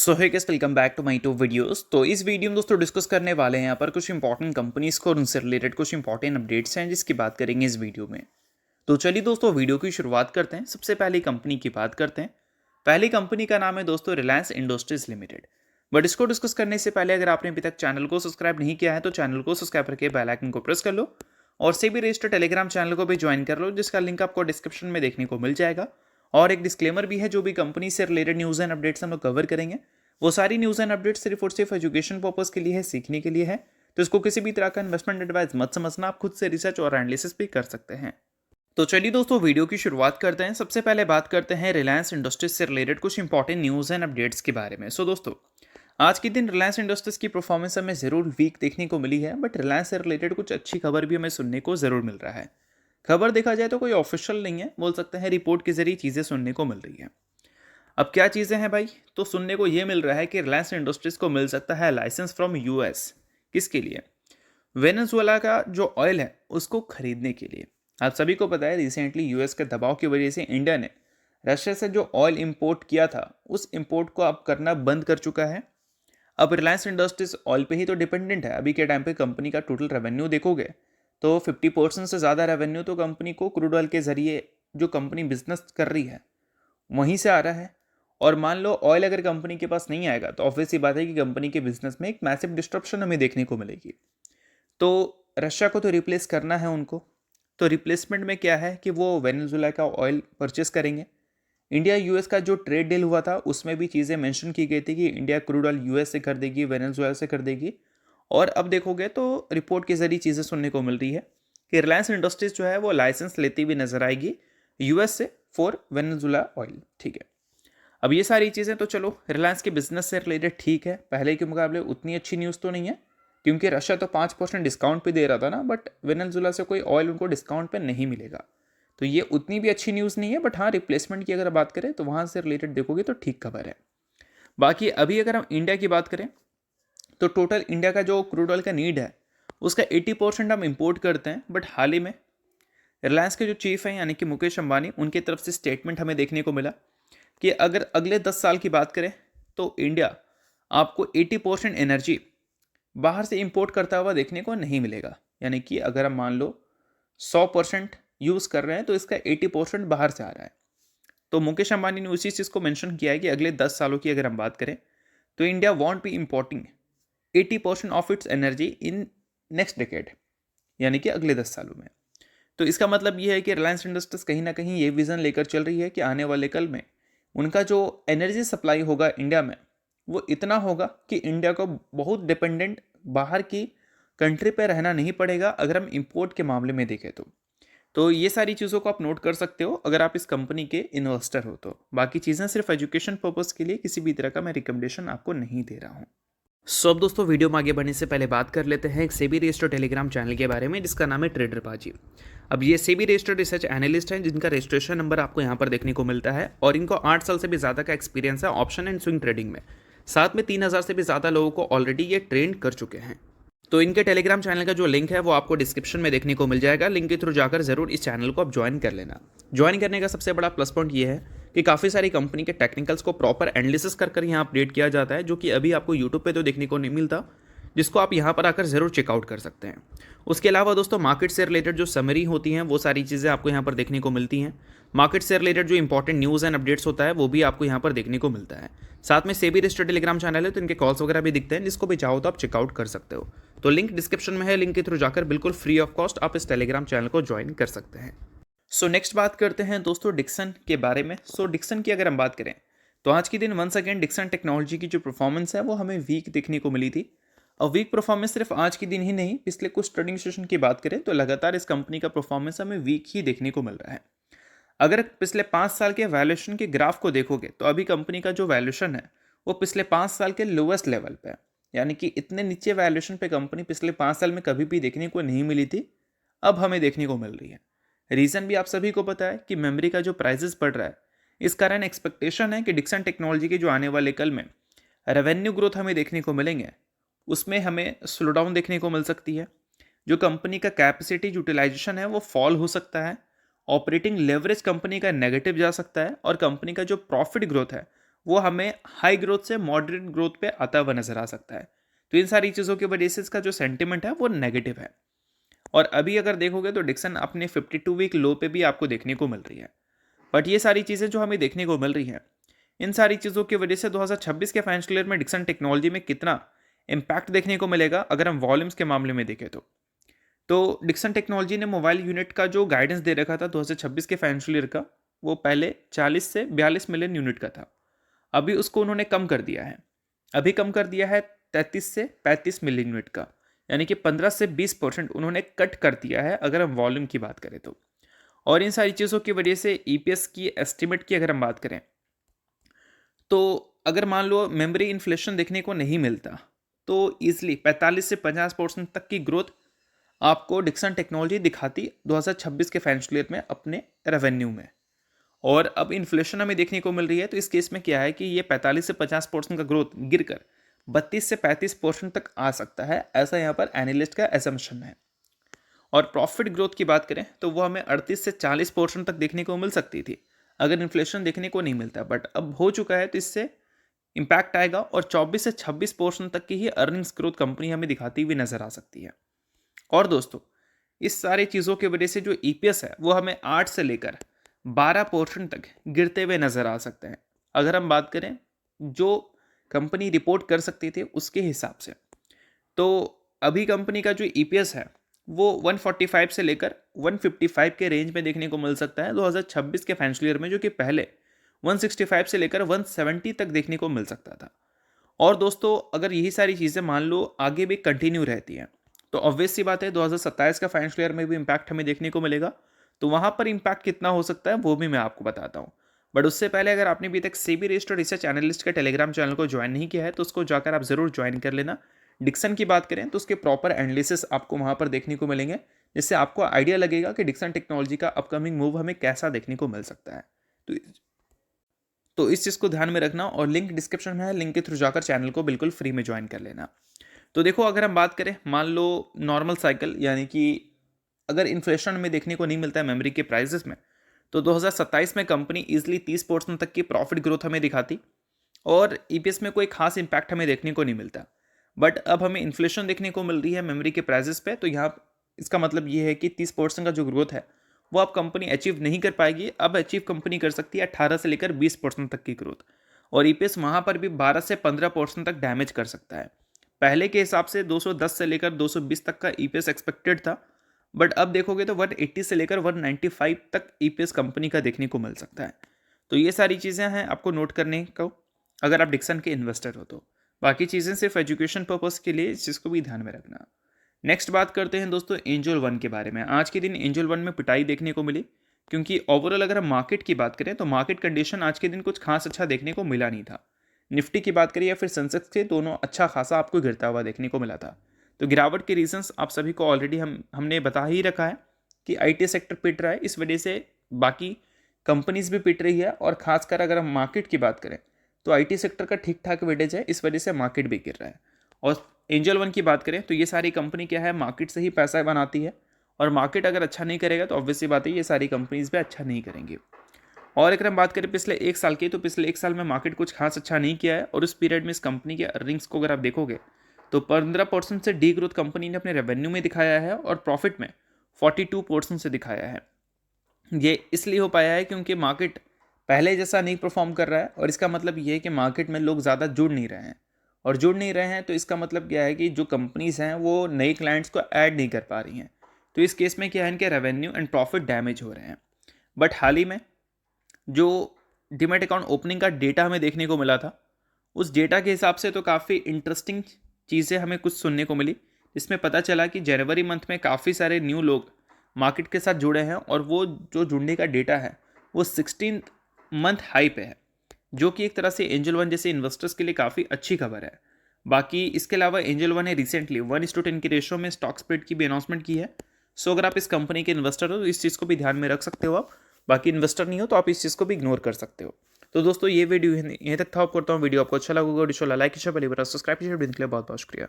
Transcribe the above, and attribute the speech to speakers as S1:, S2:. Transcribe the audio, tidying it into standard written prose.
S1: So hi guys, welcome back to my two videos. तो इस video में दोस्तों डिस्कस करने वाले हैं यहाँ पर कुछ इंपॉर्टेंट कंपनीज को और उनसे रिलेटेड कुछ इंपॉर्टेंट अपडेट्स हैं जिसकी बात करेंगे इस वीडियो में। तो चलिए दोस्तों वीडियो की शुरुआत करते हैं। सबसे पहली कंपनी की बात करते हैं। पहली कंपनी का नाम है दोस्तों रिलायंस इंडस्ट्रीज लिमिटेड। बट इसको डिस्कस करने से पहले अगर आपने अभी तक चैनल को सब्सक्राइब नहीं किया है तो चैनल को सब्सक्राइब करके बेल आइकन को प्रेस कर लो और सेबी रजिस्टर्ड टेलीग्राम चैनल को भी ज्वाइन कर लो, जिसका लिंक आपको डिस्क्रिप्शन में देखने को मिल जाएगा। और एक डिस्क्लेमर भी है, जो भी कंपनी से रिलेटेड न्यूज़ एंड अपडेट्स हम लोग कवर करेंगे वो सारी न्यूज़ एंड अपडेट्स सिर्फ और सिर्फ एजुकेशन पर्पस के लिए है, सीखने के लिए है। तो इसको किसी भी तरह का इन्वेस्टमेंट एडवाइस मत समझना, आप खुद से रिसर्च और एनालिसिस भी कर सकते हैं। तो चलिए दोस्तों वीडियो की शुरुआत करते हैं। सबसे पहले बात करते हैं रिलायंस इंडस्ट्रीज से रिलेटेड कुछ इंपॉर्टेंट न्यूज़ एंड अपडेट्स के बारे में। सो दोस्तों आज के दिन रिलायंस इंडस्ट्रीज की परफॉर्मेंस हमें ज़रूर वीक देखने को मिली है, बट रिलायंस से रिलेटेड कुछ अच्छी खबर भी हमें सुनने को ज़रूर मिल रहा है। खबर देखा जाए तो कोई ऑफिशियल नहीं है, बोल सकते हैं रिपोर्ट के जरिए चीज़ें सुनने को मिल रही है। अब क्या चीज़ें हैं भाई, तो सुनने को ये मिल रहा है कि रिलायंस इंडस्ट्रीज को मिल सकता है लाइसेंस फ्रॉम यूएस। किसके लिए? वेनेजुएला का जो ऑयल है उसको खरीदने के लिए। आप सभी को पता है रिसेंटली यूएस के दबाव की वजह से इंडिया ने रशिया से जो ऑयल इंपोर्ट किया था उस इंपोर्ट को अब करना बंद कर चुका है। अब रिलायंस इंडस्ट्रीज ऑयल पे ही तो डिपेंडेंट है। अभी के टाइम पे कंपनी का टोटल रेवेन्यू देखोगे तो 50% से ज़्यादा रेवेन्यू तो कंपनी को क्रूड ऑयल के जरिए जो कंपनी बिजनेस कर रही है वहीं से आ रहा है। और मान लो ऑयल अगर कंपनी के पास नहीं आएगा तो ऑब्वियस सी बात है कि कंपनी के बिजनेस में एक मैसिव डिस्ट्रप्शन हमें देखने को मिलेगी। तो रशिया को तो रिप्लेस करना है उनको। तो रिप्लेसमेंट में क्या है कि वो वेनेजुएला का ऑयल परचेस करेंगे। इंडिया यूएस का जो ट्रेड डील हुआ था उसमें भी चीज़ें मेंशन की गई थी कि इंडिया क्रूड ऑयल यूएस से कर देगी, वेनेजुएला से कर देगी। और अब देखोगे तो रिपोर्ट के जरिए चीज़ें सुनने को मिल रही है कि रिलायंस इंडस्ट्रीज जो है वो लाइसेंस लेती हुई नजर आएगी यूएस से फॉर वेनेजुएला ऑयल। ठीक है, अब ये सारी चीज़ें तो चलो रिलायंस के बिजनेस से रिलेटेड ठीक है, पहले के मुकाबले उतनी अच्छी न्यूज़ तो नहीं है क्योंकि रशिया तो 5% डिस्काउंट पे दे रहा था ना, बट वेनेजुएला से कोई ऑयल उनको डिस्काउंट पे नहीं मिलेगा। तो ये उतनी भी अच्छी न्यूज़ नहीं है, बट हाँ रिप्लेसमेंट की अगर बात करें तो वहाँ से रिलेटेड देखोगे तो ठीक खबर है। बाकी अभी अगर हम इंडिया की बात करें तो टोटल इंडिया का जो क्रूड ऑयल का नीड है उसका 80% हम इम्पोर्ट करते हैं। बट हाल ही में रिलायंस के जो चीफ हैं यानी कि मुकेश अंबानी, उनकी तरफ से स्टेटमेंट हमें देखने को मिला कि अगर अगले 10 साल की बात करें तो इंडिया आपको 80% एनर्जी बाहर से इंपोर्ट करता हुआ देखने को नहीं मिलेगा। यानी कि अगर हम मान लो 100% यूज़ कर रहे हैं तो इसका 80% बाहर से आ रहा है। तो मुकेश अंबानी ने उसी चीज़ को मेंशन किया है कि अगले 10 सालों की अगर हम बात करें तो India won't be importing 80% of its energy in next decade, यानी कि अगले 10 सालों में। तो इसका मतलब ये है कि रिलायंस इंडस्ट्रीज कहीं ना कहीं ये विज़न लेकर चल रही है कि आने वाले कल में उनका जो एनर्जी सप्लाई होगा इंडिया में वो इतना होगा कि इंडिया को बहुत डिपेंडेंट बाहर की कंट्री पे रहना नहीं पड़ेगा अगर हम इंपोर्ट के मामले में देखें तो ये सारी चीज़ों को आप नोट कर सकते हो अगर आप इस कंपनी के इन्वेस्टर हो तो। बाकी चीज़ें सिर्फ एजुकेशन पर्पज़ के लिए, किसी भी तरह का मैं रिकमेंडेशन आपको नहीं दे रहा हूँ। सो अब दोस्तों वीडियो में आगे बढ़ने से पहले बात कर लेते हैं एक सेबी रजिस्टर्ड टेलीग्राम चैनल के बारे में जिसका नाम है ट्रेडर बाजी। अब ये सेबी रजिस्टर्ड रिसर्च एनालिस्ट हैं जिनका रजिस्ट्रेशन नंबर आपको यहाँ पर देखने को मिलता है और इनको 8 साल से भी ज़्यादा का एक्सपीरियंस है ऑप्शन एंड स्विंग ट्रेडिंग में। साथ में 3000 से भी ज़्यादा लोगों को ऑलरेडी ये ट्रेन कर चुके हैं। तो इनके टेलीग्राम चैनल का जो लिंक है वो आपको डिस्क्रिप्शन में देखने को मिल जाएगा। लिंक के थ्रू जाकर जरूर इस चैनल को आप ज्वाइन कर लेना। ज्वाइन करने का सबसे बड़ा प्लस पॉइंट ये है कि काफ़ी सारी कंपनी के टेक्निकल्स को प्रॉपर एनालिसिस कर यहाँ अपडेट किया जाता है, जो कि अभी आपको यूट्यूब पे तो देखने को नहीं मिलता, जिसको आप यहाँ पर आकर ज़रूर चेकआउट कर सकते हैं। उसके अलावा दोस्तों मार्केट से रिलेटेड जो समरी होती हैं वो सारी चीज़ें आपको यहाँ पर देखने को मिलती हैं। मार्केट से रिलेटेड जो इंपॉर्टेंट न्यूज़ एंड अपडेट्स होता है वो भी आपको यहाँ पर देखने को मिलता है। साथ में सेबी रजिस्टर्ड टेलीग्राम चैनल है तो इनके कॉल्स वगैरह भी दिखते हैं, जिसको भी चाहो तो आप चेकआउट कर सकते हो। तो लिंक डिस्क्रिप्शन में है, लिंक के थ्रू जाकर बिल्कुल फ्री ऑफ कॉस्ट आप इस टेलीग्राम चैनल को ज्वाइन कर सकते हैं। सो नेक्स्ट बात करते हैं दोस्तों डिक्सन के बारे में। सो डिक्सन की अगर हम बात करें तो आज के दिन वंस अगेन डिक्सन टेक्नोलॉजी की जो परफॉर्मेंस है वो हमें वीक देखने को मिली थी। और वीक परफॉर्मेंस सिर्फ आज के दिन ही नहीं, पिछले कुछ ट्रेडिंग सेशन की बात करें तो लगातार इस कंपनी का परफॉर्मेंस हमें वीक ही देखने को मिल रहा है। अगर पिछले 5 साल के वैल्यूएशन के ग्राफ को देखोगे तो अभी कंपनी का जो वैल्यूएशन है वो पिछले 5 साल के लोवेस्ट लेवल पे है। यानी कि इतने नीचे वैल्यूएशन पे कंपनी पिछले 5 साल में कभी भी देखने को नहीं मिली थी, अब हमें देखने को मिल रही है। रीज़न भी आप सभी को पता है कि मेमोरी का जो प्राइजेस बढ़ रहा है, इस कारण एक्सपेक्टेशन है कि डिक्सन टेक्नोलॉजी के जो आने वाले कल में रेवेन्यू ग्रोथ हमें देखने को मिलेंगे उसमें हमें स्लो डाउन देखने को मिल सकती है। जो कंपनी का कैपेसिटी यूटिलाइजेशन है वो फॉल हो सकता है, ऑपरेटिंग लेवरेज कंपनी का नेगेटिव जा सकता है और कंपनी का जो प्रॉफिट ग्रोथ है वो हमें हाई ग्रोथ से मॉडरेट ग्रोथ पे आता हुआ नजर आ सकता है। तो इन सारी चीज़ों की वजह से इसका जो सेंटिमेंट है वो नेगेटिव है। और अभी अगर देखोगे तो डिक्सन अपने 52 वीक लो पे भी आपको देखने को मिल रही है। बट ये सारी चीज़ें जो हमें देखने को मिल रही हैं, इन सारी चीज़ों की वजह से 2026 के फाइनेंशियल ईयर में डिक्सन टेक्नोलॉजी में कितना इम्पैक्ट देखने को मिलेगा अगर हम वॉल्यूम्स के मामले में देखें तो डिक्सन टेक्नोलॉजी ने मोबाइल यूनिट का जो गाइडेंस दे रखा था 2026 के फाइनेंशियल ईयर का, वो पहले 40 से 42 मिलियन यूनिट का था। अभी उसको उन्होंने कम कर दिया है, अभी कम कर दिया है 33 से 35 मिलियन यूनिट का, यानी कि 15 से 20% उन्होंने कट कर दिया है अगर हम वॉल्यूम की बात करें तो। और इन सारी चीज़ों की वजह से ईपीएस की एस्टिमेट की अगर हम बात करें तो अगर मान लो मेमोरी इन्फ्लेशन देखने को नहीं मिलता तो ईजिली 45 से 50% तक की ग्रोथ आपको डिक्सन टेक्नोलॉजी दिखाती 2026 के फाइनेंशियल ईयर में अपने रेवेन्यू में। और अब इन्फ्लेशन हमें देखने को मिल रही है, तो इस केस में क्या है कि ये 45 से 50% का ग्रोथ गिरकर 32 से 35% तक आ सकता है, ऐसा यहाँ पर एनालिस्ट का एजम्पशन है। और प्रॉफिट ग्रोथ की बात करें तो वो हमें 38 से 40% तक देखने को मिल सकती थी अगर इन्फ्लेशन देखने को नहीं मिलता, बट अब हो चुका है तो इससे इम्पैक्ट आएगा और 24 से 26% तक की ही अर्निंग्स ग्रोथ कंपनी हमें दिखाती हुई नजर आ सकती है। और दोस्तों, इस सारी चीज़ों की वजह से जो ईपीएस है वो हमें 8 से लेकर 12% तक गिरते हुए नजर आ सकते हैं अगर हम बात करें जो कंपनी रिपोर्ट कर सकती थी उसके हिसाब से। तो अभी कंपनी का जो ईपीएस है वो 145 से लेकर 155 के रेंज में देखने को मिल सकता है 2026 के फाइनेंशियल ईयर में, जो कि पहले 165 से लेकर 170 तक देखने को मिल सकता था। और दोस्तों, अगर यही सारी चीज़ें मान लो आगे भी कंटिन्यू रहती हैं तो ऑब्वियस सी बात है 2027 का फाइनेंशियल ईयर में भी इम्पैक्ट हमें देखने को मिलेगा। तो वहाँ पर इम्पैक्ट कितना हो सकता है वो भी मैं आपको बताता हूँ। बट उससे पहले अगर आपने अभी तक सेबी रजिस्टर्ड रिसर्च एनालिस्ट का टेलीग्राम चैनल को ज्वाइन नहीं किया है तो उसको जाकर आप जरूर ज्वाइन कर लेना। डिक्सन की बात करें तो उसके प्रॉपर एनालिसिस आपको वहाँ पर देखने को मिलेंगे, जिससे आपको आइडिया लगेगा कि डिक्सन टेक्नोलॉजी का अपकमिंग मूव हमें कैसा देखने को मिल सकता है। तो इस चीज़ को ध्यान में रखना और लिंक डिस्क्रिप्शन में है, लिंक के थ्रू जाकर चैनल को बिल्कुल फ्री में ज्वाइन कर लेना। तो देखो, अगर हम बात करें मान लो नॉर्मल साइकिल, यानी कि अगर इन्फ्लेशन में देखने को नहीं मिलता है मेमोरी के प्राइसेस में, तो 2027 में कंपनी इजीली 30% तक की प्रॉफिट ग्रोथ हमें दिखाती और ईपीएस में कोई खास इंपैक्ट हमें देखने को नहीं मिलता। बट अब हमें इन्फ्लेशन देखने को मिल रही है मेमोरी के प्राइसेस पे, तो यहाँ इसका मतलब ये है कि 30% का जो ग्रोथ है वो अब कंपनी अचीव नहीं कर पाएगी। अब अचीव कंपनी कर सकती है 18 से लेकर 20% तक की ग्रोथ, और ईपीएस वहाँ पर भी 12 से 15% तक डैमेज कर सकता है। पहले के हिसाब से 210 से लेकर 220 तक का ईपीएस एक्सपेक्टेड था, बट अब देखोगे तो 180 से लेकर 195 तक ईपीएस कंपनी का देखने को मिल सकता है। तो ये सारी चीज़ें हैं आपको नोट करने को अगर आप डिक्सन के इन्वेस्टर हो तो। बाकी चीज़ें सिर्फ एजुकेशन पर्पस के लिए, इस चीज़ को भी ध्यान में रखना। नेक्स्ट बात करते हैं दोस्तों एंजल वन के बारे में। आज के दिन एंजल वन में पिटाई देखने को मिली, क्योंकि ओवरऑल अगर हम मार्केट की बात करें तो मार्केट कंडीशन आज के दिन कुछ खास अच्छा देखने को मिला नहीं था। निफ्टी की बात करें या फिर सेंसेक्स के, दोनों अच्छा खासा आपको गिरता हुआ देखने को मिला था। तो गिरावट के रीजंस आप सभी को ऑलरेडी हमने बता ही रखा है कि आईटी सेक्टर पिट रहा है, इस वजह से बाकी कंपनीज भी पिट रही है। और खासकर अगर हम मार्केट की बात करें तो आईटी सेक्टर का ठीक ठाक वेटेज है, इस वजह से मार्केट भी गिर रहा है। और एंजल वन की बात करें तो ये सारी कंपनी क्या है, मार्केट से ही पैसा बनाती है, और मार्केट अगर अच्छा नहीं करेगा तो ऑब्वियसली बात है ये सारी कंपनीज भी अच्छा नहीं करेंगी। और अगर हम बात करें पिछले एक साल की, तो पिछले एक साल में मार्केट कुछ खास अच्छा नहीं किया है, और उस पीरियड में इस कंपनी के अर्निंग्स को अगर आप देखोगे तो 15% से डी ग्रोथ कंपनी ने अपने रेवेन्यू में दिखाया है और प्रॉफिट में 42% से दिखाया है। ये इसलिए हो पाया है क्योंकि मार्केट पहले जैसा नहीं परफॉर्म कर रहा है, और इसका मतलब ये है कि मार्केट में लोग ज़्यादा जुड़ नहीं रहे हैं, और जुड़ नहीं रहे हैं तो इसका मतलब क्या है कि जो कंपनीज हैं वो नए क्लाइंट्स को ऐड नहीं कर पा रही हैं। तो इस केस में क्या है, इनके रेवेन्यू एंड प्रॉफिट डैमेज हो रहे हैं। बट हाल ही में जो डीमैट अकाउंट ओपनिंग का डेटा हमें देखने को मिला था, उस डेटा के हिसाब से तो काफ़ी इंटरेस्टिंग चीज़ें हमें कुछ सुनने को मिली, जिसमें पता चला कि जनवरी मंथ में काफ़ी सारे न्यू लोग मार्केट के साथ जुड़े हैं, और वो जो जुड़ने का डेटा है वो 16th मंथ हाई पे है, जो कि एक तरह से एंजल वन जैसे इन्वेस्टर्स के लिए काफ़ी अच्छी खबर है। बाकी इसके अलावा एंजल वन ने रिसेंटली 1:10 की रेशो में स्टॉक स्प्लिट की भी अनाउंसमेंट की है। सो अगर आप इस कंपनी के इन्वेस्टर हो तो इस चीज़ को भी ध्यान में रख सकते हो आप। बाकी इन्वेस्टर नहीं हो तो आप इस चीज़ को भी इग्नोर कर सकते हो। तो दोस्तों, ये वीडियो यहीं तक था। आप करता हूँ वीडियो आपको अच्छा लगा होगा, लाइक शेयर सब्सक्राइब कीजिए। बहुत बहुत शुक्रिया।